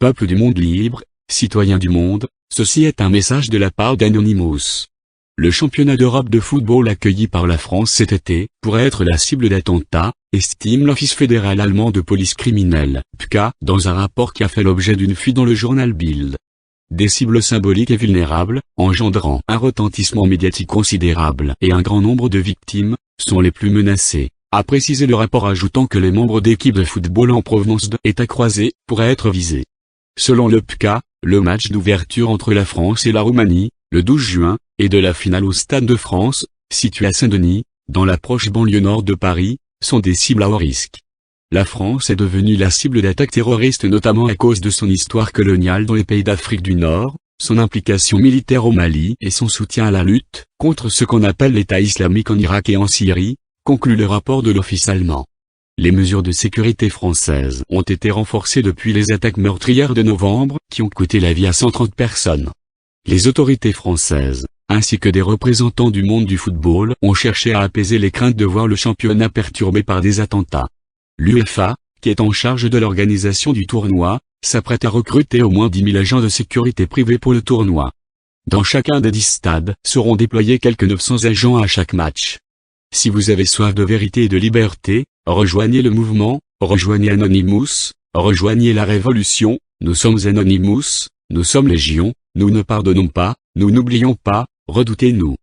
Peuple du monde libre, citoyens du monde, ceci est un message de la part d'Anonymous. Le championnat d'Europe de football accueilli par la France cet été pourrait être la cible d'attentats, estime l'Office fédéral allemand de police criminelle, (PK), dans un rapport qui a fait l'objet d'une fuite dans le journal Bild. Des cibles symboliques et vulnérables, engendrant un retentissement médiatique considérable et un grand nombre de victimes, sont les plus menacées, a précisé le rapport, ajoutant que les membres d'équipes de football en provenance de États croisés pourraient être visés. Selon le PK, le match d'ouverture entre la France et la Roumanie, le 12 juin, et de la finale au Stade de France, situé à Saint-Denis, dans la proche banlieue nord de Paris, sont des cibles à haut risque. La France est devenue la cible d'attaques terroristes notamment à cause de son histoire coloniale dans les pays d'Afrique du Nord, son implication militaire au Mali et son soutien à la lutte contre ce qu'on appelle l'État islamique en Irak et en Syrie, conclut le rapport de l'Office allemand. Les mesures de sécurité françaises ont été renforcées depuis les attaques meurtrières de novembre qui ont coûté la vie à 130 personnes. Les autorités françaises, ainsi que des représentants du monde du football, ont cherché à apaiser les craintes de voir le championnat perturbé par des attentats. L'UEFA, qui est en charge de l'organisation du tournoi, s'apprête à recruter au moins 10 000 agents de sécurité privés pour le tournoi. Dans chacun des 10 stades seront déployés quelques 900 agents à chaque match. Si vous avez soif de vérité et de liberté, rejoignez le mouvement, rejoignez Anonymous, rejoignez la révolution, nous sommes Anonymous, nous sommes Légion, nous ne pardonnons pas, nous n'oublions pas, redoutez-nous.